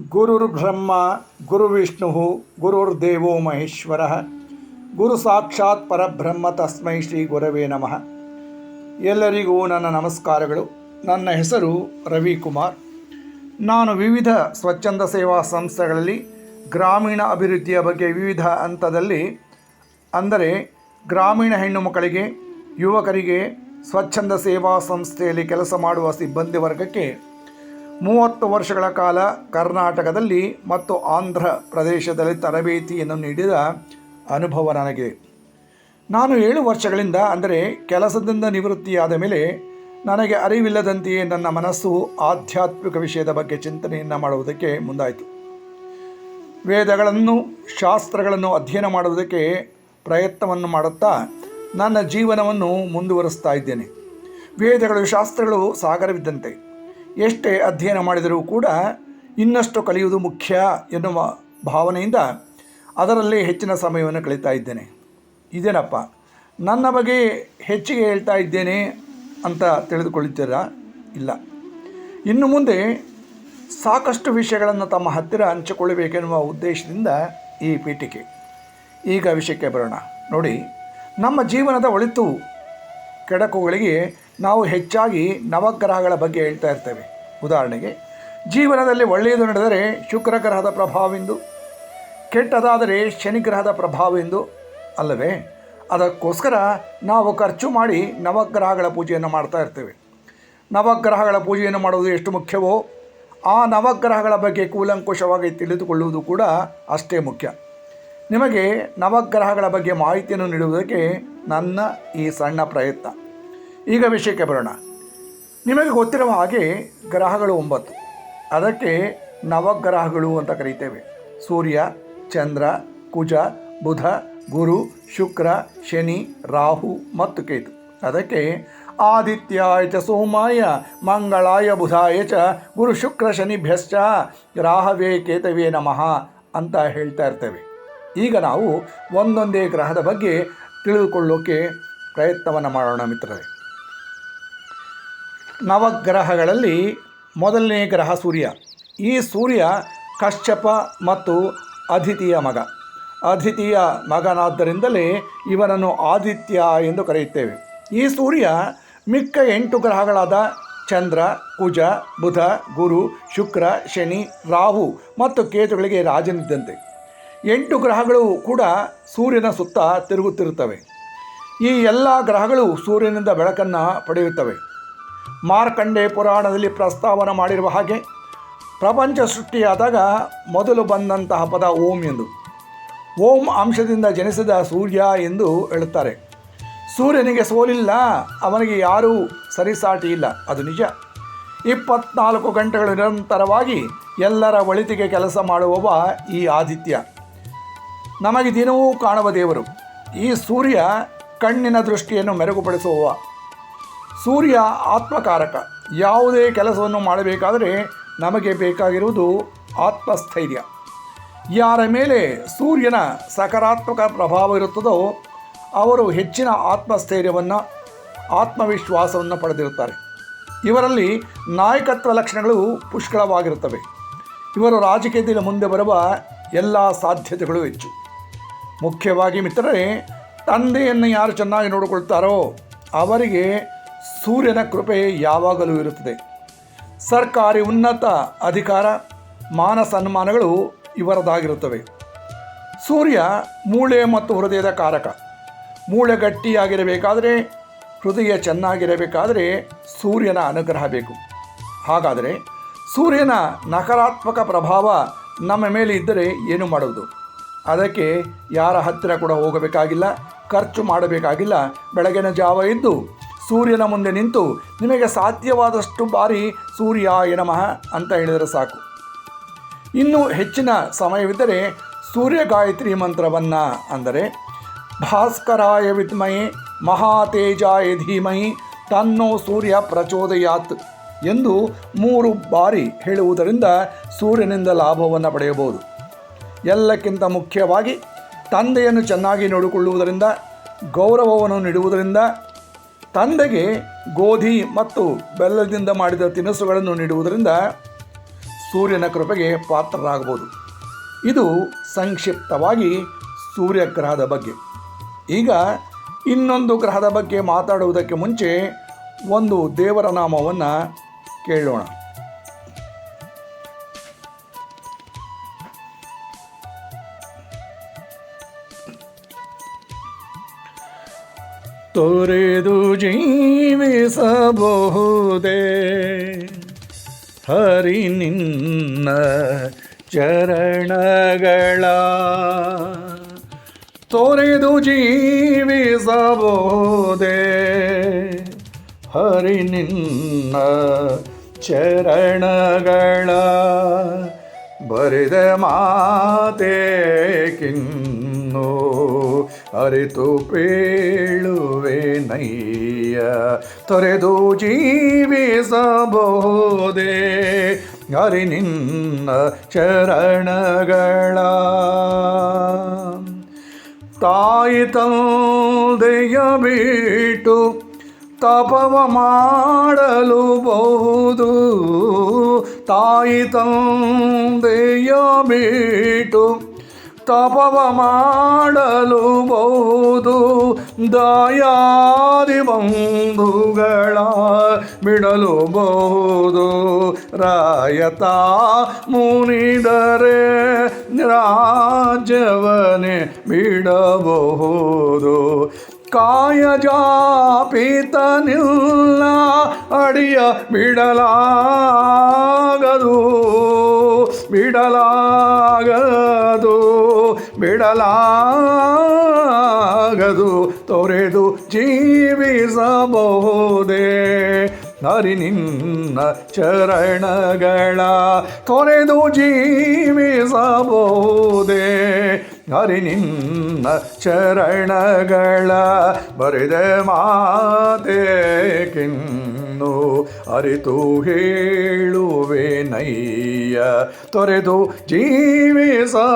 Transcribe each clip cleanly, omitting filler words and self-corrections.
ಗುರುರ್ಬ್ರಹ್ಮ ಗುರುವಿಷ್ಣು ಗುರುರ್ದೇವೋ ಮಹೇಶ್ವರ ಗುರು ಸಾಕ್ಷಾತ್ ಪರಬ್ರಹ್ಮ ತಸ್ಮೈ ಶ್ರೀ ಗುರವೇ ನಮಃ. ಎಲ್ಲರಿಗೂ ನನ್ನ ನಮಸ್ಕಾರಗಳು. ನನ್ನ ಹೆಸರು ರವಿಕುಮಾರ್. ನಾನು ವಿವಿಧ ಸ್ವಚ್ಛಂದ ಸೇವಾ ಸಂಸ್ಥೆಗಳಲ್ಲಿ ಗ್ರಾಮೀಣ ಅಭಿವೃದ್ಧಿಯ ಬಗ್ಗೆ ವಿವಿಧ ಹಂತದಲ್ಲಿ, ಅಂದರೆ ಗ್ರಾಮೀಣ ಹೆಣ್ಣು ಮಕ್ಕಳಿಗೆ, ಯುವಕರಿಗೆ, ಸ್ವಚ್ಛಂದ ಸೇವಾ ಸಂಸ್ಥೆಯಲ್ಲಿ ಕೆಲಸ ಮಾಡುವ ಸಿಬ್ಬಂದಿ ವರ್ಗಕ್ಕೆ 30 ವರ್ಷಗಳ ಕಾಲ ಕರ್ನಾಟಕದಲ್ಲಿ ಮತ್ತು ಆಂಧ್ರ ಪ್ರದೇಶದಲ್ಲಿ ತರಬೇತಿಯನ್ನು ನೀಡಿದ ಅನುಭವ ನನಗೆ. ನಾನು 7 ವರ್ಷಗಳಿಂದ, ಅಂದರೆ ಕೆಲಸದಿಂದ ನಿವೃತ್ತಿಯಾದ ಮೇಲೆ ನನಗೆ ಅರಿವಿಲ್ಲದಂತೆಯೇ ನನ್ನ ಮನಸ್ಸು ಆಧ್ಯಾತ್ಮಿಕ ವಿಷಯದ ಬಗ್ಗೆ ಚಿಂತನೆಯನ್ನು ಮಾಡುವುದಕ್ಕೆ ಮುಂದಾಯಿತು. ವೇದಗಳನ್ನು, ಶಾಸ್ತ್ರಗಳನ್ನು ಅಧ್ಯಯನ ಮಾಡುವುದಕ್ಕೆ ಪ್ರಯತ್ನವನ್ನು ಮಾಡುತ್ತಾ ನನ್ನ ಜೀವನವನ್ನು ಮುಂದುವರಿಸ್ತಾ ಇದ್ದೇನೆ. ವೇದಗಳು, ಶಾಸ್ತ್ರಗಳು ಸಾಗರವಿದ್ದಂತೆ. ಎಷ್ಟೇ ಅಧ್ಯಯನ ಮಾಡಿದರೂ ಕೂಡ ಇನ್ನಷ್ಟು ಕಲಿಯುವುದು ಮುಖ್ಯ ಎನ್ನುವ ಭಾವನೆಯಿಂದ ಅದರಲ್ಲೇ ಹೆಚ್ಚಿನ ಸಮಯವನ್ನು ಕಳೀತಾ ಇದ್ದೇನೆ. ಇದೇನಪ್ಪ ನನ್ನ ಬಗ್ಗೆ ಹೆಚ್ಚಿಗೆ ಹೇಳ್ತಾ ಇದ್ದೇನೆ ಅಂತ ತಿಳಿದುಕೊಳ್ಳುತ್ತೀರಾ? ಇಲ್ಲ, ಇನ್ನು ಮುಂದೆ ಸಾಕಷ್ಟು ವಿಷಯಗಳನ್ನು ತಮ್ಮ ಹತ್ತಿರ ಹಂಚಿಕೊಳ್ಳಬೇಕೆನ್ನುವ ಉದ್ದೇಶದಿಂದ ಈ ಪೀಠಿಕೆ. ಈಗ ವಿಷಯಕ್ಕೆ ಬರೋಣ. ನೋಡಿ, ನಮ್ಮ ಜೀವನದ ಒಳಿತು ಕೆಡಕುಗಳಿಗೆ ನಾವು ಹೆಚ್ಚಾಗಿ ನವಗ್ರಹಗಳ ಬಗ್ಗೆ ಹೇಳ್ತಾ ಇರ್ತೇವೆ. ಉದಾಹರಣೆಗೆ, ಜೀವನದಲ್ಲಿ ಒಳ್ಳೆಯದು ನಡೆದರೆ ಶುಕ್ರ ಗ್ರಹದ ಪ್ರಭಾವವೆಂದು, ಕೆಟ್ಟದಾದರೆ ಶನಿ ಗ್ರಹದ ಪ್ರಭಾವವೆಂದು ಅಲ್ಲವೇ? ಅದಕ್ಕೋಸ್ಕರ ನಾವು ಖರ್ಚು ಮಾಡಿ ನವಗ್ರಹಗಳ ಪೂಜೆಯನ್ನು ಮಾಡ್ತಾ ಇರ್ತೇವೆ. ನವಗ್ರಹಗಳ ಪೂಜೆಯನ್ನು ಮಾಡುವುದು ಎಷ್ಟು ಮುಖ್ಯವೋ ಆ ನವಗ್ರಹಗಳ ಬಗ್ಗೆ ಕೂಲಂಕುಷವಾಗಿ ತಿಳಿದುಕೊಳ್ಳುವುದು ಕೂಡ ಅಷ್ಟೇ ಮುಖ್ಯ. ನಿಮಗೆ ನವಗ್ರಹಗಳ ಬಗ್ಗೆ ಮಾಹಿತಿಯನ್ನು ನೀಡುವುದಕ್ಕೆ ನನ್ನ ಈ ಸಣ್ಣ ಪ್ರಯತ್ನ. ಈಗ ವಿಷಯಕ್ಕೆ ಬರೋಣ. ನಿಮಗೆ ಗೊತ್ತಿರುವ ಹಾಗೆ ಗ್ರಹಗಳು 9. ಅದಕ್ಕೆ ನವಗ್ರಹಗಳು ಅಂತ ಕರೀತೇವೆ. ಸೂರ್ಯ, ಚಂದ್ರ, ಕುಜ, ಬುಧ, ಗುರು, ಶುಕ್ರ, ಶನಿ, ರಾಹು ಮತ್ತು ಕೇತು. ಅದಕ್ಕೆ ಆದಿತ್ಯಾಯ ಚ ಸೋಮಾಯ ಮಂಗಳಾಯ ಬುಧಾಯ ಚ ಗುರು ಶುಕ್ರ ಶನಿಭ್ಯಶ್ಚ ರಾಹವೇ ಕೇತವೇ ನಮಃ ಅಂತ ಹೇಳ್ತಾ ಇರ್ತೇವೆ. ಈಗ ನಾವು ಒಂದೊಂದೇ ಗ್ರಹದ ಬಗ್ಗೆ ತಿಳಿದುಕೊಳ್ಳೋಕ್ಕೆ ಪ್ರಯತ್ನವನ್ನು ಮಾಡೋಣ ಮಿತ್ರರೇ. ನವಗ್ರಹಗಳಲ್ಲಿ ಮೊದಲನೇ ಗ್ರಹ ಸೂರ್ಯ. ಈ ಸೂರ್ಯ ಕಶ್ಯಪ ಮತ್ತು ಅದಿತಿಯ ಮಗ. ಅದಿತಿಯ ಮಗನಾದ್ದರಿಂದಲೇ ಇವನನ್ನು ಆದಿತ್ಯ ಎಂದು ಕರೆಯುತ್ತೇವೆ. ಈ ಸೂರ್ಯ ಮಿಕ್ಕ 8 ಗ್ರಹಗಳಾದ ಚಂದ್ರ, ಕುಜ, ಬುಧ, ಗುರು, ಶುಕ್ರ, ಶನಿ, ರಾಹು ಮತ್ತು ಕೇತುಗಳಿಗೆ ರಾಜನಿದ್ದಂತೆ. 8 ಗ್ರಹಗಳು ಕೂಡ ಸೂರ್ಯನ ಸುತ್ತ ತಿರುಗುತ್ತಿರುತ್ತವೆ. ಈ ಎಲ್ಲ ಗ್ರಹಗಳು ಸೂರ್ಯನಿಂದ ಬೆಳಕನ್ನು ಪಡೆಯುತ್ತವೆ. ಮಾರ್ಕಂಡೇ ಪುರಾಣದಲ್ಲಿ ಪ್ರಸ್ತಾವನೆ ಮಾಡಿರುವ ಹಾಗೆ ಪ್ರಪಂಚ ಸೃಷ್ಟಿಯಾದಾಗ ಮೊದಲು ಬಂದಂತಹ ಪದ ಓಂ ಎಂದು. ಓಂ ಅಂಶದಿಂದ ಜನಿಸಿದ ಸೂರ್ಯ ಎಂದು ಹೇಳುತ್ತಾರೆ. ಸೂರ್ಯನಿಗೆ ಸೋಲಿಲ್ಲ, ಅವನಿಗೆ ಯಾರೂ ಸರಿಸಾಟಿ ಇಲ್ಲ, ಅದು ನಿಜ. 24 ಗಂಟೆಗಳು ನಿರಂತರವಾಗಿ ಎಲ್ಲರ ಒಳಿತಿಗೆ ಕೆಲಸ ಮಾಡುವವ ಈ ಆದಿತ್ಯ ನಮಗೆ ದಿನವೂ ಕಾಣುವ ದೇವರು. ಈ ಸೂರ್ಯ ಕಣ್ಣಿನ ದೃಷ್ಟಿಯನ್ನು ಮೆರುಗುಪಡಿಸುವವ. ಸೂರ್ಯ ಆತ್ಮಕಾರಕ. ಯಾವುದೇ ಕೆಲಸವನ್ನು ಮಾಡಬೇಕಾದರೆ ನಮಗೆ ಬೇಕಾಗಿರುವುದು ಆತ್ಮಸ್ಥೈರ್ಯ. ಯಾರ ಮೇಲೆ ಸೂರ್ಯನ ಸಕಾರಾತ್ಮಕ ಪ್ರಭಾವ ಇರುತ್ತದೋ ಅವರು ಹೆಚ್ಚಿನ ಆತ್ಮಸ್ಥೈರ್ಯವನ್ನು, ಆತ್ಮವಿಶ್ವಾಸವನ್ನು ಪಡೆದಿರುತ್ತಾರೆ. ಇವರಲ್ಲಿ ನಾಯಕತ್ವ ಲಕ್ಷಣಗಳು ಪುಷ್ಕಳವಾಗಿರುತ್ತವೆ. ಇವರು ರಾಜಕೀಯದಲ್ಲಿ ಮುಂದೆ ಬರುವ ಎಲ್ಲ ಸಾಧ್ಯತೆಗಳು ಹೆಚ್ಚು. ಮುಖ್ಯವಾಗಿ ಮಿತ್ರರೇ, ತಂದೆಯನ್ನು ಯಾರು ಚೆನ್ನಾಗಿ ನೋಡಿಕೊಳ್ತಾರೋ ಅವರಿಗೆ ಸೂರ್ಯನ ಕೃಪೆ ಯಾವಾಗಲೂ ಇರುತ್ತದೆ. ಸರ್ಕಾರಿ ಉನ್ನತ ಅಧಿಕಾರ, ಮಾನ ಸನ್ಮಾನಗಳು ಇವರದಾಗಿರುತ್ತವೆ. ಸೂರ್ಯ ಮೂಳೆ ಮತ್ತು ಹೃದಯದ ಕಾರಕ. ಮೂಳೆ ಗಟ್ಟಿಯಾಗಿರಬೇಕಾದರೆ, ಹೃದಯ ಚೆನ್ನಾಗಿರಬೇಕಾದರೆ ಸೂರ್ಯನ ಅನುಗ್ರಹ ಬೇಕು. ಹಾಗಾದರೆ ಸೂರ್ಯನ ನಕಾರಾತ್ಮಕ ಪ್ರಭಾವ ನಮ್ಮ ಮೇಲೆ ಇದ್ದರೆ ಏನು ಮಾಡುವುದು? ಅದಕ್ಕೆ ಯಾರ ಹತ್ತಿರ ಕೂಡ ಹೋಗಬೇಕಾಗಿಲ್ಲ, ಖರ್ಚು ಮಾಡಬೇಕಾಗಿಲ್ಲ. ಬೆಳಗಿನ ಜಾವ ಎದ್ದು ಸೂರ್ಯನ ಮುಂದೆ ನಿಂತು ನಿಮಗೆ ಸಾಧ್ಯವಾದಷ್ಟು ಬಾರಿ ಸೂರ್ಯಾಯ ನಮಃ ಅಂತ ಹೇಳಿದರೆ ಸಾಕು. ಇನ್ನೂ ಹೆಚ್ಚಿನ ಸಮಯವಿದ್ದರೆ ಸೂರ್ಯ ಗಾಯತ್ರಿ ಮಂತ್ರವನ್ನು, ಅಂದರೆ ಭಾಸ್ಕರಾಯ ವಿದ್ಮಹಿ ಮಹಾತೇಜಾಯ ಧೀಮಹಿ ತನ್ನೋ ಸೂರ್ಯ ಪ್ರಚೋದಯಾತ್ ಎಂದು 3 ಬಾರಿ ಹೇಳುವುದರಿಂದ ಸೂರ್ಯನಿಂದ ಲಾಭವನ್ನು ಪಡೆಯಬಹುದು. ಎಲ್ಲಕ್ಕಿಂತ ಮುಖ್ಯವಾಗಿ ತಂದೆಯನ್ನು ಚೆನ್ನಾಗಿ ನೋಡಿಕೊಳ್ಳುವುದರಿಂದ, ಗೌರವವನ್ನು ನೀಡುವುದರಿಂದ, ತಂದೆಗೆ ಗೋಧಿ ಮತ್ತು ಬೆಲ್ಲದಿಂದ ಮಾಡಿದ ತಿನಿಸುಗಳನ್ನು ನೀಡುವುದರಿಂದ ಸೂರ್ಯನ ಕೃಪೆಗೆ ಪಾತ್ರರಾಗಬಹುದು. ಇದು ಸಂಕ್ಷಿಪ್ತವಾಗಿ ಸೂರ್ಯಗ್ರಹದ ಬಗ್ಗೆ. ಈಗ ಇನ್ನೊಂದು ಗ್ರಹದ ಬಗ್ಗೆ ಮಾತಾಡುವುದಕ್ಕೆ ಮುಂಚೆ ಒಂದು ದೇವರ ನಾಮವನ್ನು ಕೇಳೋಣ. ತೊರೆದು ಜೀವಿಸಬಹುದೇ ಹರಿ ನಿನ್ನ ಚರಣಗಳ, ತೊರೆದು ಜೀವಿಸಬಹುದೇ ಹರಿ ನಿನ್ನ ಚರಣಗಳ, ಬರೆದ ಮಾತೇಕಿನ್ನು ಅರಿತು ಪೇಳುವೆ ನಯ್ಯ, ತೊರೆದು ಜೀವಿಸಬಹುದೇ ಹರಿ ನಿನ್ನ ಚರಣಗಳ. ತಾಯಿ ತಂದೆಯ ಬಿಟ್ಟು ತಪವ ಮಾಡಲು ಬಹುದು, ತಾಯಿ ತಂದೆಯ ಬಿಟ್ಟು ತಪವ ಮಾಡಲು ಬಹುದು, ದಾಯಾದಿ ಬಂಧುಗಳ ಬಿಡಲು ಬಹುದು, ರಾಯತ ಮುನಿದರೆ ರಾಜ್ಯವನೇ ಬಿಡಬಹುದು, ಕಾಯ ಜಾಪಿತನಿಲ್ಲ ಅಡಿಯ ಬಿಡಲಾಗದು, ಬಿಡಲಾಗದು, ಬಿಡಲಾಗದು, ತೊರೆದು ಜೀವಿಸಬಹುದೇ ಹರಿ ನಿನ್ನ ಚರಣಗಳ, ತೊರೆದು ಜೀವಿಸಬಹುದೇ ಹರಿ ನಿನ್ನ ಚರಣಗಳ, ಬರೆದ ಮಾತೇಕಿನ್ನು ಅರಿತು ಹೇಳುವೆ ನಯ್ಯ, ತೊರೆದು ಜೀವಿಸಬಹುದೇ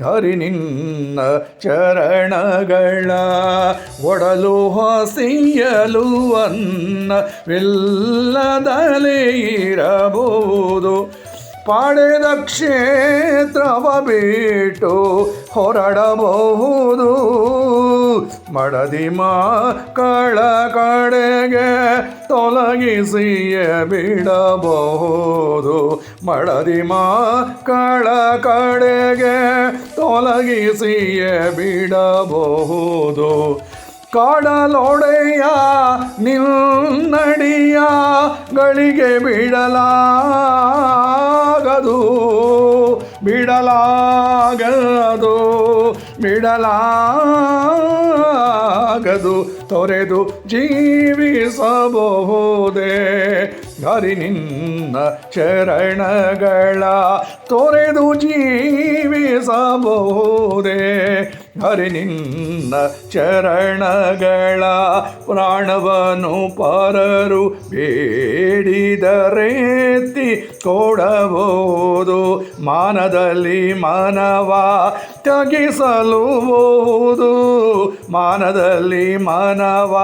ಹರಿ ನಿನ್ನ ಚರಣಗಳ. ಒಡಲು ಹಸಿಯಲು ಅನ್ನವಿಲ್ಲದಲೇ ಇರಬಹುದು, ಪಡೆದ ಕ್ಷೇತ್ರವ ಬಿಟ್ಟು ಹೊರಡಬಹುದು, ಮಡದಿ ಮಕ್ಕಳ ಕಡೆಗೆ ತೊಲಗಿಸಿಯೇ ಬಿಡಬಹುದು, ಮಡದಿ ಮಕ್ಕಳ ಕಡೆಗೆ ತೊಲಗಿಸಿಯೇ ಬಿಡಬಹುದು, ಕಾಡಲೊಡೆಯ ನಿನ್ನಡಿಯ ಗಳಿಗೆ ಬಿಡಲಾಗದು, ಬಿಡಲಾಗದು, ಬಿಡಲಾಗದು, ತೊರೆದು ಜೀವಿಸಬಹುದೇ ಹರಿ ನಿನ್ನ ಚರಣಗಳ, ತೊರೆದು ಜೀವಿಸಬಹುದೇ ಹರಿ ನಿನ್ನ ಚರಣಗಳ. ಪ್ರಾಣವನ್ನು ಪರರು ಬೇಡಿದರೆತ್ತಿ ಕೊಡಬಹುದು, ಮಾನದಲ್ಲಿ ಮನವ ತಗ್ಗಿಸಲುಬಹುದು, ಮಾನದಲ್ಲಿ ಮನವ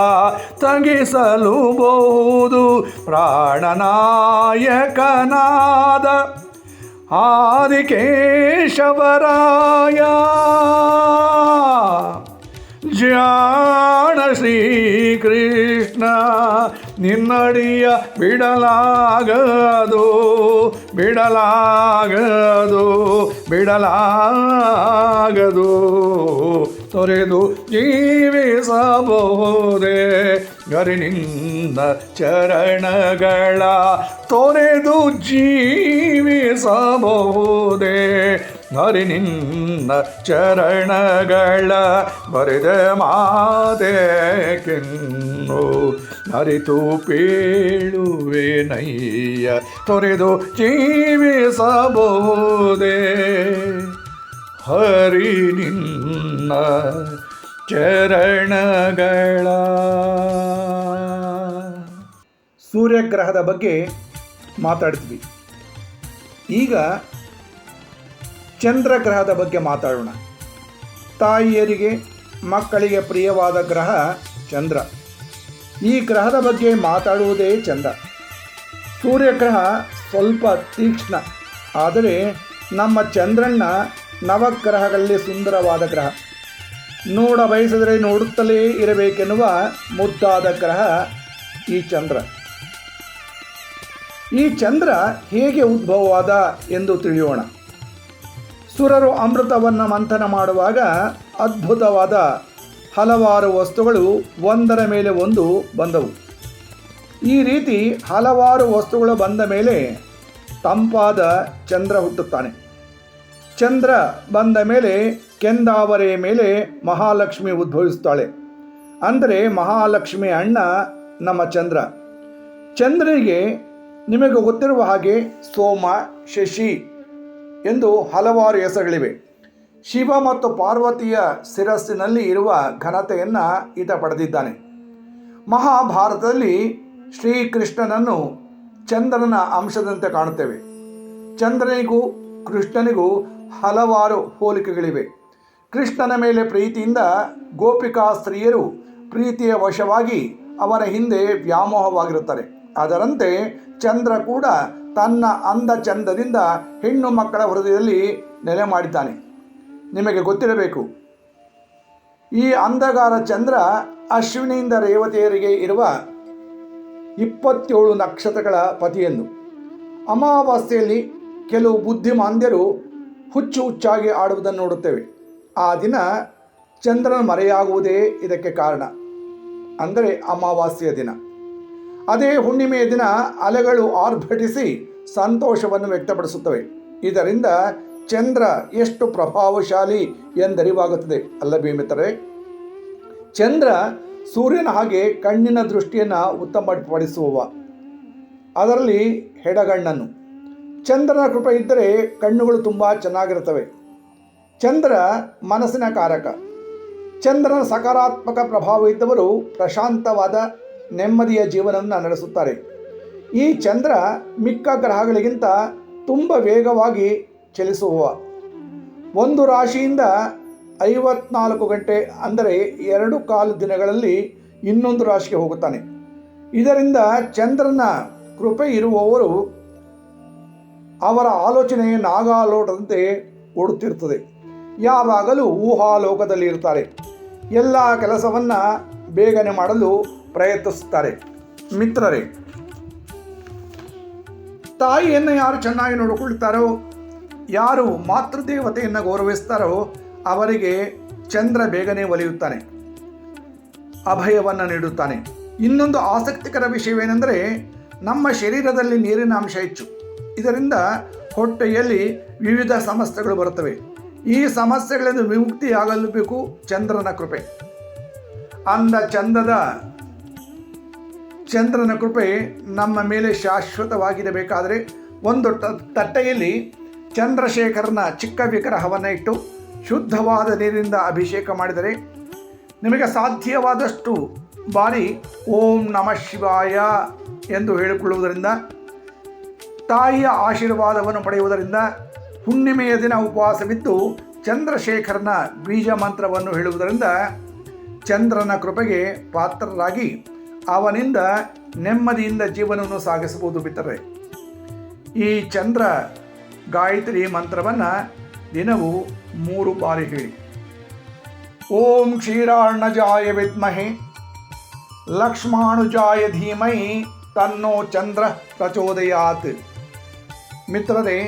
ತಗ್ಗಿಸಲುಬಹುದು, ಪ್ರಾಣನಾಯಕನಾದ ಆದಿಕೇಶವರಾಯ, ಜಾಣ ಶ್ರೀಕೃಷ್ಣ ನಿನ್ನಡಿಯ ಬಿಡಲಾಗದು, ಬಿಡಲಾಗದು, ಬಿಡಲಾಗದು, ತೊರೆದು ಜೀವಿಸಬಹುದೇ ಹರಿ ನಿನ್ನ ಚರಣಗಳ, ತೊರೆದು ಜೀವಿಸಬಹುದೇ ಹರಿ ನಿನ್ನ ಚರಣಗಳ, ಬರೆದ ಮಾತೇಕಿನ್ನು ಅರಿತು ಪೇಳುವೆ ನಯ್ಯ, ತೊರೆದು ಜೀವಿಸಬಹುದೇ ಹರಿ ನಿನ್ನ ಚರಣಗಳ. ಸೂರ್ಯಗ್ರಹದ ಬಗ್ಗೆ ಮಾತಾಡ್ತೀವಿ. ಈಗ ಚಂದ್ರಗ್ರಹದ ಬಗ್ಗೆ ಮಾತಾಡೋಣ. ತಾಯಿಯರಿಗೆ ಮಕ್ಕಳಿಗೆ ಪ್ರಿಯವಾದ ಗ್ರಹ ಚಂದ್ರ. ಈ ಗ್ರಹದ ಬಗ್ಗೆ ಮಾತಾಡುವುದೇ ಚಂದ. ಸೂರ್ಯಗ್ರಹ ಸ್ವಲ್ಪ ತೀಕ್ಷ್ಣ. ಆದರೆ ನಮ್ಮ ಚಂದ್ರಣ್ಣ ನವಗ್ರಹಗಳಲ್ಲಿ ಸುಂದರವಾದ ಗ್ರಹ. ನೋಡ ಬಯಸಿದರೆ ನೋಡುತ್ತಲೇ ಇರಬೇಕೆನ್ನುವ ಮುದ್ದಾದ ಗ್ರಹ ಈ ಚಂದ್ರ. ಈ ಚಂದ್ರ ಹೇಗೆ ಉದ್ಭವವಾದ ಎಂದು ತಿಳಿಯೋಣ. ಸುರರು ಅಮೃತವನ್ನು ಮಂಥನ ಮಾಡುವಾಗ ಅದ್ಭುತವಾದ ಹಲವಾರು ವಸ್ತುಗಳು ಒಂದರ ಮೇಲೆ ಒಂದು ಬಂದವು. ಈ ರೀತಿ ಹಲವಾರು ವಸ್ತುಗಳು ಬಂದ ಮೇಲೆ ತಂಪಾದ ಚಂದ್ರ ಹುಟ್ಟುತ್ತಾನೆ. ಚಂದ್ರ ಬಂದ ಮೇಲೆ ಕೆಂದಾವರೆಯ ಮೇಲೆ ಮಹಾಲಕ್ಷ್ಮಿ ಉದ್ಭವಿಸುತ್ತಾಳೆ. ಅಂದರೆ ಮಹಾಲಕ್ಷ್ಮಿ ಅಣ್ಣ ನಮ್ಮ ಚಂದ್ರ. ಚಂದ್ರನಿಗೆ ನಿಮಗೆ ಗೊತ್ತಿರುವ ಹಾಗೆ ಸೋಮ, ಶಶಿ ಎಂದು ಹಲವಾರು ಹೆಸರುಗಳಿವೆ. ಶಿವ ಮತ್ತು ಪಾರ್ವತಿಯ ಶಿರಸ್ಸಿನಲ್ಲಿ ಇರುವ ಘನತೆಯನ್ನು ಈತ ಪಡೆದಿದ್ದಾನೆ. ಮಹಾಭಾರತದಲ್ಲಿ ಶ್ರೀಕೃಷ್ಣನನ್ನು ಚಂದ್ರನ ಅಂಶದಂತೆ ಕಾಣುತ್ತೇವೆ. ಚಂದ್ರನಿಗೂ ಕೃಷ್ಣನಿಗೂ ಹಲವಾರು ಹೋಲಿಕೆಗಳಿವೆ. ಕೃಷ್ಣನ ಮೇಲೆ ಪ್ರೀತಿಯಿಂದ ಗೋಪಿಕಾ ಸ್ತ್ರೀಯರು ಪ್ರೀತಿಯ ವಶವಾಗಿ ಅವರ ಹಿಂದೆ ವ್ಯಾಮೋಹವಾಗಿರುತ್ತಾರೆ. ಅದರಂತೆ ಚಂದ್ರ ಕೂಡ ತನ್ನ ಅಂದ ಚಂದದಿಂದ ಹೆಣ್ಣು ಮಕ್ಕಳ ಹೃದಯದಲ್ಲಿ ನೆಲೆ ಮಾಡಿದ್ದಾನೆ. ನಿಮಗೆ ಗೊತ್ತಿರಬೇಕು, ಈ ಅಂಧಗಾರ ಚಂದ್ರ ಅಶ್ವಿನಿಯಿಂದ ರೇವತಿಯರಿಗೆ ಇರುವ 27 ನಕ್ಷತ್ರಗಳ ಪತಿಯೆಂದು. ಅಮಾವಾಸ್ಯೆಯಲ್ಲಿ ಕೆಲವು ಬುದ್ಧಿಮಾಂದ್ಯರು ಹುಚ್ಚಾಗಿ ಆಡುವುದನ್ನು ನೋಡುತ್ತೇವೆ. ಆ ದಿನ ಚಂದ್ರನ ಮರೆಯಾಗುವುದೇ ಇದಕ್ಕೆ ಕಾರಣ. ಅಂದರೆ ಅಮಾವಾಸ್ಯೆಯ ದಿನ. ಅದೇ ಹುಣ್ಣಿಮೆಯ ದಿನ ಅಲೆಗಳು ಆರ್ಭಟಿಸಿ ಸಂತೋಷವನ್ನು ವ್ಯಕ್ತಪಡಿಸುತ್ತವೆ. ಇದರಿಂದ ಚಂದ್ರ ಎಷ್ಟು ಪ್ರಭಾವಶಾಲಿ ಎಂದರಿವಾಗುತ್ತದೆ ಅಲ್ಲವೇ ಮಿತ್ರರೇ? ಚಂದ್ರ ಸೂರ್ಯನ ಹಾಗೆ ಕಣ್ಣಿನ ದೃಷ್ಟಿಯನ್ನು ಉತ್ತಮಪಡಿಸುವವ, ಅದರಲ್ಲಿ ಎಡಗಣ್ಣನ್ನು. ಚಂದ್ರನ ಕೃಪೆ ಇದ್ದರೆ ಕಣ್ಣುಗಳು ತುಂಬ ಚೆನ್ನಾಗಿರುತ್ತವೆ. ಚಂದ್ರ ಮನಸ್ಸಿನ ಕಾರಕ. ಚಂದ್ರನ ಸಕಾರಾತ್ಮಕ ಪ್ರಭಾವ ಇದ್ದವರು ಪ್ರಶಾಂತವಾದ ನೆಮ್ಮದಿಯ ಜೀವನವನ್ನು ನಡೆಸುತ್ತಾರೆ. ಈ ಚಂದ್ರ ಮಿಕ್ಕ ಗ್ರಹಗಳಿಗಿಂತ ತುಂಬ ವೇಗವಾಗಿ ಚಲಿಸುವ. ಒಂದು ರಾಶಿಯಿಂದ 54 ಗಂಟೆ ಅಂದರೆ 2.25 ದಿನಗಳಲ್ಲಿ ಇನ್ನೊಂದು ರಾಶಿಗೆ ಹೋಗುತ್ತಾನೆ. ಇದರಿಂದ ಚಂದ್ರನ ಕೃಪೆ ಇರುವವರು ಅವರ ಆಲೋಚನೆ ನಾಗಾಲೋಟದಂತೆ ಓಡುತ್ತಿರುತ್ತದೆ. ಯಾವಾಗಲೂ ಊಹಾಲೋಕದಲ್ಲಿ ಇರ್ತಾರೆ. ಎಲ್ಲ ಕೆಲಸವನ್ನು ಬೇಗನೆ ಮಾಡಲು ಪ್ರಯತ್ನಿಸುತ್ತಾರೆ. ಮಿತ್ರರೇ, ತಾಯಿಯನ್ನು ಯಾರು ಚೆನ್ನಾಗಿ ನೋಡಿಕೊಳ್ತಾರೋ, ಯಾರು ಮಾತೃದೇವತೆಯನ್ನು ಗೌರವಿಸ್ತಾರೋ ಅವರಿಗೆ ಚಂದ್ರ ಬೇಗನೆ ಒಲಿಯುತ್ತಾನೆ, ಅಭಯವನ್ನು ನೀಡುತ್ತಾನೆ. ಇನ್ನೊಂದು ಆಸಕ್ತಿಕರ ವಿಷಯವೇನೆಂದರೆ, ನಮ್ಮ ಶರೀರದಲ್ಲಿ ನೀರಿನ ಅಂಶ ಹೆಚ್ಚು. ಇದರಿಂದ ಹೊಟ್ಟೆಯಲ್ಲಿ ವಿವಿಧ ಸಮಸ್ಯೆಗಳು ಬರುತ್ತವೆ. ಈ ಸಮಸ್ಯೆಗಳಿಂದ ವಿಮುಕ್ತಿಯಾಗಲು ಬೇಕು ಚಂದ್ರನ ಕೃಪೆ. ಅಂದ ಚಂದದ ಚಂದ್ರನ ಕೃಪೆ ನಮ್ಮ ಮೇಲೆ ಶಾಶ್ವತವಾಗಿರಬೇಕಾದರೆ ಒಂದು ತಟ್ಟೆಯಲ್ಲಿ ಚಂದ್ರಶೇಖರನ ಚಿಕ್ಕ ವಿಗ್ರಹವನ್ನು ಇಟ್ಟು ಶುದ್ಧವಾದ ನೀರಿನಿಂದ ಅಭಿಷೇಕ ಮಾಡಿದರೆ, ನಿಮಗೆ ಸಾಧ್ಯವಾದಷ್ಟು ಬಾರಿ ಓಂ ನಮಃ ಶಿವಾಯ ಎಂದು ಹೇಳಿಕೊಳ್ಳುವುದರಿಂದ, ತಾಯಿಯ ಆಶೀರ್ವಾದವನ್ನು ಪಡೆಯುವುದರಿಂದ, ಹುಣ್ಣಿಮೆಯ ದಿನ ಉಪವಾಸವಿದ್ದು ಚಂದ್ರಶೇಖರನ ಬೀಜ ಮಂತ್ರವನ್ನು ಹೇಳುವುದರಿಂದ ಚಂದ್ರನ ಕೃಪೆಗೆ ಪಾತ್ರರಾಗಿ ಅವನಿಂದ ನೆಮ್ಮದಿಯಿಂದ ಜೀವನವನ್ನು ಸಾಗಿಸಬಹುದು. ಮಿತ್ರರೇ, ಈ ಚಂದ್ರ ಗಾಯತ್ರಿ ಮಂತ್ರವನ್ನು ದಿನವೂ 3 ಬಾರಿ ಹೇಳಿ. ಓಂ ಕ್ಷೀರಾರ್ಣಜಾಯ ವಿದ್ಮಹೆ ಲಕ್ಷ್ಮಾಣುಜಾಯ ಧೀಮಹಿ ತನ್ನೋ ಚಂದ್ರ ಪ್ರಚೋದಯಾತ್. ಮಿತ್ರರೇ,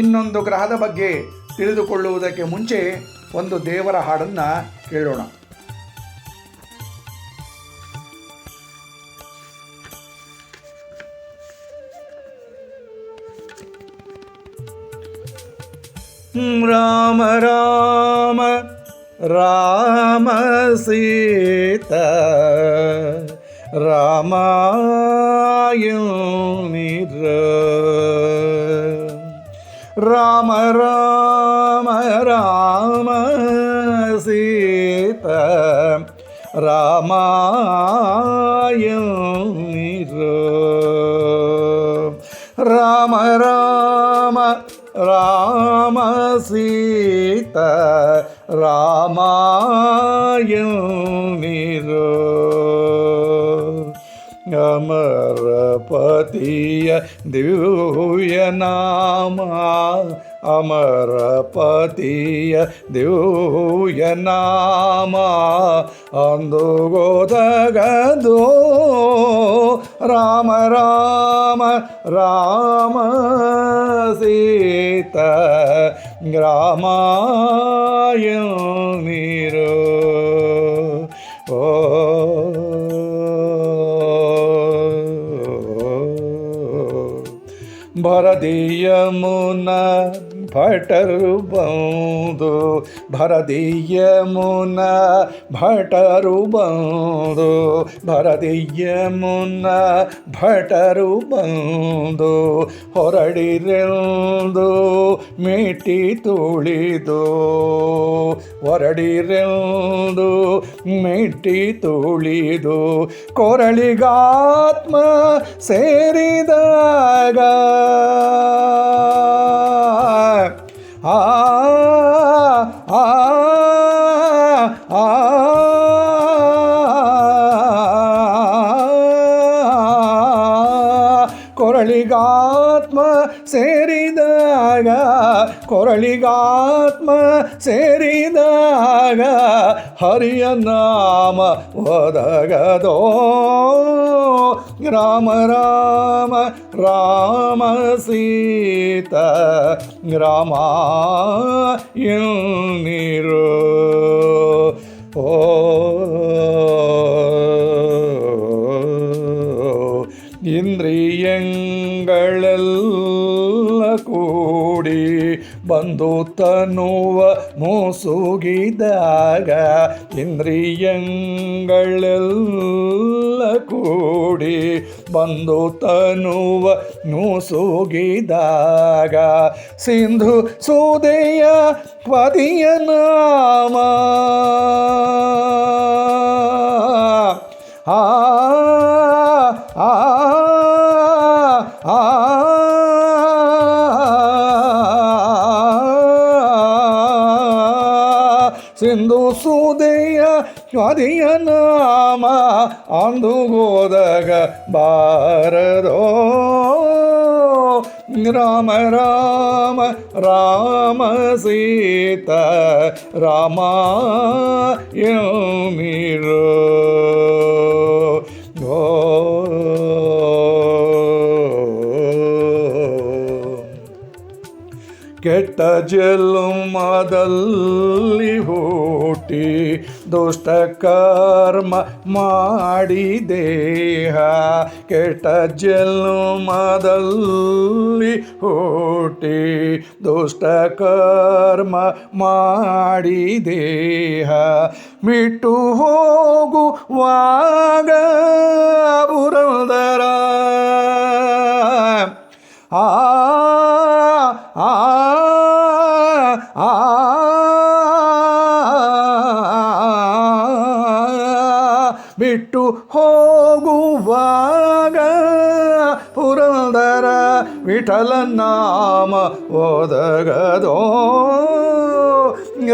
ಇನ್ನೊಂದು ಗ್ರಹದ ಬಗ್ಗೆ ತಿಳಿದುಕೊಳ್ಳುವುದಕ್ಕೆ ಮುಂಚೆ ಒಂದು ದೇವರ ಹಾಡನ್ನು ಕೇಳೋಣ. ರಾಮ ರಾಮ ರಾಮ ಸೀತಾ ರಾಮಾಯಣ ರಾಮ ರಾಮ ರಾಮ ಸೀತಾ ರಾಮಾಯಣ ರಾಮ ರಾಮ ರಾಮ ಸೀತಾ ರಾಮಾಯಣ ಅಮರ ದಿವ್ಯ ನಾಮ ಅಮರಪತಿಯ ದಿವ್ಯ ನಾಮ ಅಂದು ಗೋದಗದೋ ರಾಮ ರಾಮ ರಾಮ ಸೀತಾ ರಾಮಾಯಣಿರೋ ಓ ಭರದಿಯ ಮುನ ಭಟರು ಬಂದು ಭರದಿಯ ಮುನ ಭಟರು ಬಂದು ಭರದಿಯ ಮುನ ಭಟರು ಬಂದು ಹೊರಡಿರೆಂದು ಮೇಟಿ ತುಳಿದು ಹೊರಡಿರೆಂದು ಮೇಟಿ ತುಳಿದು ಕೊರಳಿಗಾತ್ಮ ಸೇರಿದಾಗ ಆ ಆ ಆ ಕೊರಳಿಗಾತ್ಮ ಸೇರಿದಾಗ ಕೊರಳಿಗಾತ್ಮ ಸೇರಿದಾಗ ಹರಿಯ ನಾಮ ಒದಗದೋ ರಾಮ ರಾಮ ರಾಮ ಸೀತಾ ರಾಮಾಯಣಿರೋ ಓ ಇಂದ್ರಿಯಗಳೆಲ್ಲ ಕೂಡಿ ಬಂದು ತನುವ ಮುಸುಗಿದಾಗ ಇಂದ್ರಿಯಗಳೆಲ್ಲ ಕೂಡಿ ಬಂದು ತನುವ ನುಸುಗಿದಾಗ ಸಿಂಧು ಸೂದೆಯ ಪದಿಯ ನಾಮ ಆ ಆ ಆ ಸಿಂಧು ಸೂದೆಯ ಪದಿಯ ನಾಮ ಅಂದು ಗೋದಗ ಬಾರದೋ ರಾಮ ರಾಮ ರಾಮ ಸೀತಾ ರಾಮಾಯಣಿರೋ ಓ ಕೆಟ್ಟ ಜನ್ಮದಲ್ಲಿ ಹುಟ್ಟಿ ದುಷ್ಟ ಕರ್ಮ ಮಾಡಿ ದೇಹ ಕೆಟ್ಟ ಜನ್ಮದಲ್ಲಿ ಹುಟ್ಟಿ ದುಷ್ಟ ಕರ್ಮ ಮಾಡಿ ದೇಹ ಬಿಟ್ಟು ಹೋಗುವಾಗ ಪುರಂದರ ಆ ಆ ಆ ಬಿಟ್ಟು ಹೋಗುವಾಗ ಪುರಂದರ ವಿಠಲ ನಾಮ ಒದಗದೋ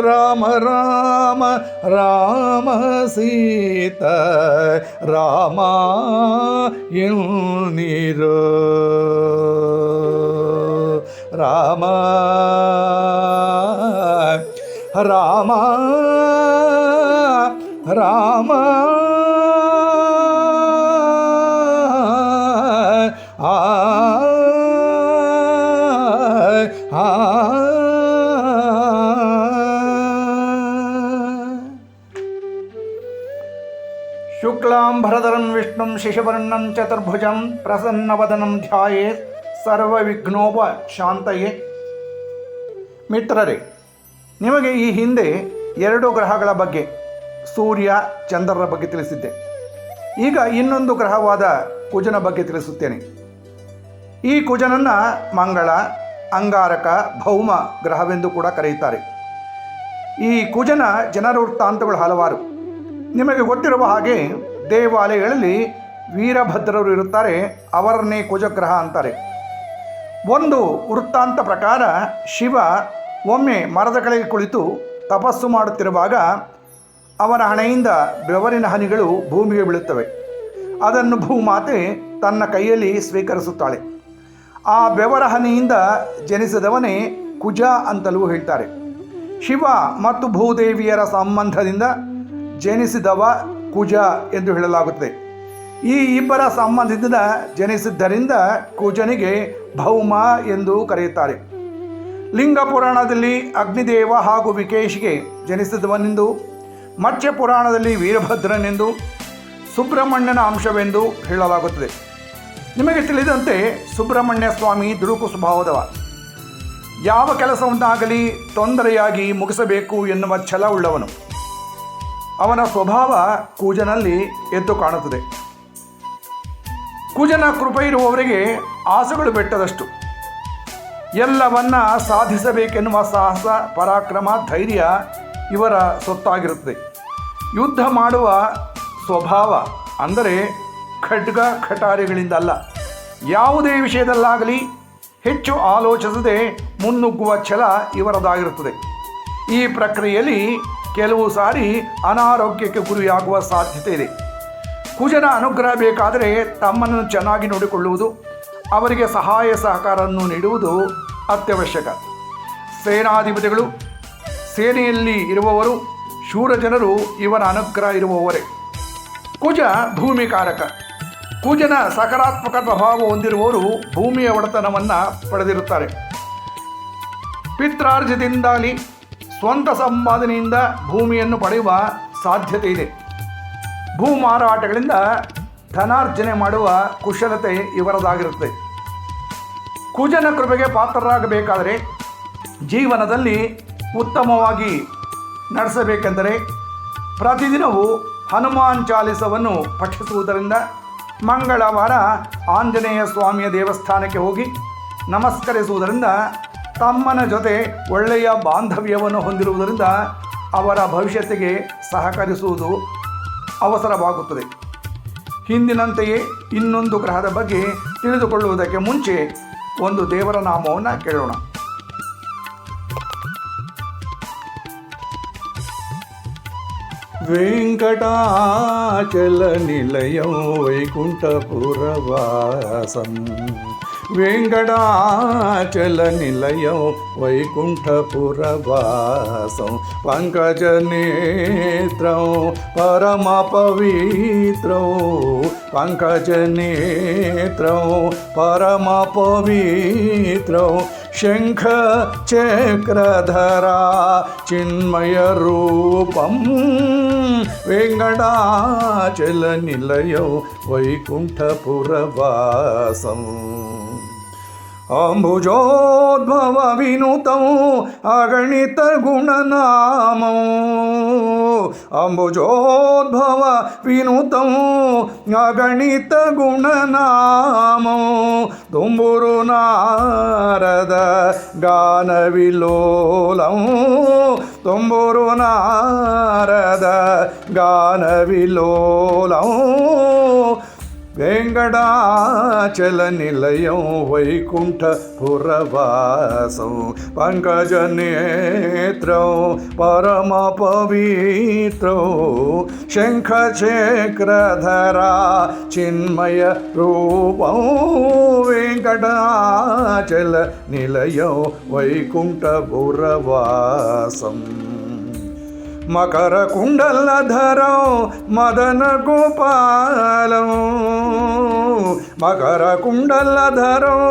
ರಾಮ ರಾಮ ರಾಮ ಸೀತಾ ರಾಮಾಯಣಿರೋ ರಾಮ ರಾಮ ರಾಮ ಆ ಆ ಶುಕ್ಲಾಂಬರಧರಂ ವಿಷ್ಣುಂ ಶಶಿವರ್ಣಂ ಚತುರ್ಭುಜಂ ಪ್ರಸನ್ನವದನಂ ಧ್ಯಾಯೇತ್ ಸರ್ವವಿಘ್ನೋಪಶಾಂತಯೇ. ಮಿತ್ರರೇ, ನಿಮಗೆ ಈ ಹಿಂದೆ 2 ಗ್ರಹಗಳ ಬಗ್ಗೆ ಸೂರ್ಯ ಚಂದ್ರರ ಬಗ್ಗೆ ತಿಳಿಸಿದ್ದೆ. ಈಗ ಇನ್ನೊಂದು ಗ್ರಹವಾದ ಕುಜನ ಬಗ್ಗೆ ತಿಳಿಸುತ್ತೇನೆ. ಈ ಕುಜನನ್ನು ಮಂಗಳ, ಅಂಗಾರಕ, ಭೌಮ ಗ್ರಹವೆಂದು ಕೂಡ ಕರೆಯುತ್ತಾರೆ. ಈ ಕುಜನ ಜನರ ವೃತ್ತಾಂತಗಳು ಹಲವಾರು. ನಿಮಗೆ ಗೊತ್ತಿರುವ ಹಾಗೆ ದೇವಾಲಯಗಳಲ್ಲಿ ವೀರಭದ್ರರು ಇರುತ್ತಾರೆ, ಅವರನ್ನೇ ಕುಜಗ್ರಹ ಅಂತಾರೆ. ಒಂದು ವೃತ್ತಾಂತ ಪ್ರಕಾರ ಶಿವ ಒಮ್ಮೆ ಮರದ ಕೆಳಗೆ ಕುಳಿತು ತಪಸ್ಸು ಮಾಡುತ್ತಿರುವಾಗ ಅವನ ಹಣೆಯಿಂದ ಬೆವರಿನ ಹನಿಗಳು ಭೂಮಿಗೆ ಬೀಳುತ್ತವೆ. ಅದನ್ನು ಭೂಮಾತೆ ತನ್ನ ಕೈಯಲ್ಲಿ ಸ್ವೀಕರಿಸುತ್ತಾಳೆ. ಆ ಬೆವರ ಹನಿಯಿಂದ ಜನಿಸಿದವನೇ ಕುಜ ಅಂತಲೂ ಹೇಳ್ತಾರೆ. ಶಿವ ಮತ್ತು ಭೂದೇವಿಯರ ಸಂಬಂಧದಿಂದ ಜನಿಸಿದವ ಕುಜ ಎಂದು ಹೇಳಲಾಗುತ್ತದೆ. ಈ ಇಬ್ಬರ ಸಂಬಂಧದಿಂದ ಜನಿಸಿದ್ದರಿಂದ ಕುಜನಿಗೆ ಭೌಮ ಎಂದು ಕರೆಯುತ್ತಾರೆ. ಲಿಂಗ ಪುರಾಣದಲ್ಲಿ ಅಗ್ನಿದೇವ ಹಾಗೂ ವಿಕೇಶಿಗೆ ಜನಿಸಿದವನೆಂದು, ಮತ್ಸ್ಯ ಪುರಾಣದಲ್ಲಿ ವೀರಭದ್ರನೆಂದು, ಸುಬ್ರಹ್ಮಣ್ಯನ ಅಂಶವೆಂದು ಹೇಳಲಾಗುತ್ತದೆ. ನಿಮಗೆ ತಿಳಿದಂತೆ ಸುಬ್ರಹ್ಮಣ್ಯ ಸ್ವಾಮಿ ದುಡುಕು ಸ್ವಭಾವದವ. ಯಾವ ಕೆಲಸವನ್ನಾಗಲಿ ತೊಂದರೆಯಾಗಿ ಮುಗಿಸಬೇಕು ಎನ್ನುವ ಛಲವುಳ್ಳವನು. ಅವನ ಸ್ವಭಾವ ಕುಜನಲ್ಲಿ ಎದ್ದು ಕಾಣುತ್ತದೆ. ಕುಜನ ಕೃಪೆ ಇರುವವರಿಗೆ ಆಸೆಗಳು ಬೆಟ್ಟದಷ್ಟು. ಎಲ್ಲವನ್ನ ಸಾಧಿಸಬೇಕೆನ್ನುವ ಸಾಹಸ, ಪರಾಕ್ರಮ, ಧೈರ್ಯ ಇವರ ಸೊತ್ತಾಗಿರುತ್ತದೆ. ಯುದ್ಧ ಮಾಡುವ ಸ್ವಭಾವ ಅಂದರೆ ಖಡ್ಗ ಖಟಾರಿಗಳಿಂದಲ್ಲ, ಯಾವುದೇ ವಿಷಯದಲ್ಲಾಗಲಿ ಹೆಚ್ಚು ಆಲೋಚಿಸದೆ ಮುನ್ನುಗ್ಗುವ ಛಲ ಇವರದಾಗಿರುತ್ತದೆ. ಈ ಪ್ರಕ್ರಿಯೆಯಲ್ಲಿ ಕೆಲವು ಸಾರಿ ಅನಾರೋಗ್ಯಕ್ಕೆ ಗುರಿಯಾಗುವ ಸಾಧ್ಯತೆ ಇದೆ. ಕುಜನ ಅನುಗ್ರಹ ಬೇಕಾದರೆ ತಮ್ಮನ್ನು ಚೆನ್ನಾಗಿ ನೋಡಿಕೊಳ್ಳುವುದು, ಅವರಿಗೆ ಸಹಾಯ ಸಹಕಾರವನ್ನು ನೀಡುವುದು ಅತ್ಯವಶ್ಯಕ. ಸೇನಾಧಿಪತಿಗಳು, ಸೇನೆಯಲ್ಲಿ ಇರುವವರು, ಶೂರಜನರು ಇವರ ಅನುಗ್ರಹ ಇರುವವರೇ. ಕುಜ ಭೂಮಿಕಾರಕ. ಕುಜನ ಸಕಾರಾತ್ಮಕ ಪ್ರಭಾವ ಹೊಂದಿರುವವರು ಭೂಮಿಯ ಒಡೆತನವನ್ನು ಪಡೆದಿರುತ್ತಾರೆ. ಪಿತ್ರಾರ್ಜಿತದಿಂದಾಗಲಿ ಸ್ವಂತ ಸಂಪಾದನೆಯಿಂದ ಭೂಮಿಯನ್ನು ಪಡೆಯುವ ಸಾಧ್ಯತೆ ಇದೆ. ಭೂ ಮಾರಾಟಗಳಿಂದ ಧನಾರ್ಜನೆ ಮಾಡುವ ಕುಶಲತೆ ಇವರದಾಗಿರುತ್ತದೆ. ಕುಜನ ಕೃಪೆಗೆ ಪಾತ್ರರಾಗಬೇಕಾದರೆ ಜೀವನದಲ್ಲಿ ಉತ್ತಮವಾಗಿ ನಡೆಸಬೇಕೆಂದರೆ ಪ್ರತಿದಿನವೂ ಹನುಮಾನ್ ಚಾಲಿಸವನ್ನು ಪಠಿಸುವುದರಿಂದ, ಮಂಗಳವಾರ ಆಂಜನೇಯ ಸ್ವಾಮಿಯ ದೇವಸ್ಥಾನಕ್ಕೆ ಹೋಗಿ ನಮಸ್ಕರಿಸುವುದರಿಂದ, ತಮ್ಮನ ಜೊತೆ ಒಳ್ಳೆಯ ಬಾಂಧವ್ಯವನ್ನು ಹೊಂದಿರುವುದರಿಂದ ಅವರ ಭವಿಷ್ಯತ್ತಿಗೆ ಸಹಕರಿಸುವುದು ಅವಸರವಾಗುತ್ತದೆ. ಹಿಂದಿನಂತೆಯೇ ಇನ್ನೊಂದು ಗ್ರಹದ ಬಗ್ಗೆ ತಿಳಿದುಕೊಳ್ಳುವುದಕ್ಕೆ ಮುಂಚೆ ಒಂದು ದೇವರ ನಾಮವನ್ನು ಕೇಳೋಣ. ವೆಂಕಟಾಚಲ ನಿಲಯಂ ವೈಕುಂಠಪುರವಾಸಂ, ವೆಂಕಟಾಚಲ ನಿಲಯಂ ವೈಕುಂಠಪುರವಾಸಂ, ಪಂಕಜನೇತ್ರಂ ಪರಮ ಪವಿತ್ರಂ, ಪಂಕಜನೇತ್ರಂ ಪರಮ ಪವಿತ್ರಂ, ಶಂಖ ಚಕ್ರಧರಾ ಚಿನ್ಮಯ ರೂಪಂ, ವೆಂಕಟಾಚಲ ನಿಲಯಂ ವೈಕುಂಠಪುರವಾಸಂ. ಅಂಬುಜೋದ್ಭವ ವಿನುತಂ ಅಗಣಿತ ಗುಣನಾಮಂ, ಅಂಬುಜೋದ್ಭವ ವಿನುತಂ ಅಗಣಿತ ಗುಣನಾಮಂ, ತುಂಬುರು ನಾರದ ಗಾನವಿಲೋಲಂ, ತುಂಬುರು ನಾರದ ಗಾನವಿಲೋಲಂ, ವೆಂಕಟಾಚಲ ನಿಲಯಂ ವೈಕುಂಠಪುರವಾಸಂ, ಪಂಕಜನೇತ್ರಂ ಪರಮ ಪವಿತ್ರಂ, ಶಂಖಚಕ್ರಧರಾ ಚಿನ್ಮಯ ರೂಪಂ, ವೆಂಕಟಾಚಲ ನಿಲಯಂ ವೈಕುಂಠಪುರವಾಸಂ. ಮಕರ ಕುಂಡಲಧರಂ ಮದನ ಗೋಪಾಲಂ, ಮಕರ ಕುಂಡಲಧರಂ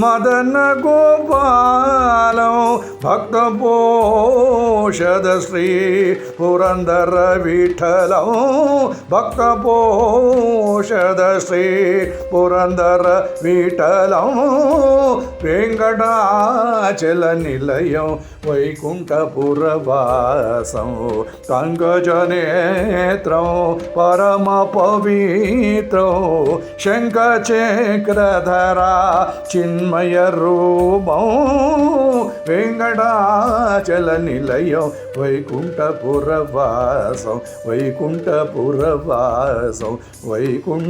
ಮದನ ಗೋಪಾಲಂ, ಭಕ್ತ ಪೋಷದ ಶ್ರೀ ಪುರಂದರ ವಿಠಲಂ, ಭಕ್ತ ಪೋಷದ ಶ್ರೀ ಪುರಂದರ ವಿಠಲಂ, ವೆಂಕಟಾಚಲ ನಿಲಯಂ ವೈಕುಂಠಪುರವಾಸಂ, ಪಂಕಜನೇತ್ರಂ ಪರಮ ಪವಿತ್ರಂ, ಶಂಖಚಕ್ರಧರಾ ಚಿನ್ಮಯ ರೂಪಂ, ವೆಂಕಟಾಚಲ ನಿಲಯಂ ವೈಕುಂಠಪುರವಾಸಂ, ವೈಕುಂಠಪುರವಾಸಂ, ವೈಕುಂಠಪುರವಾಸಂ.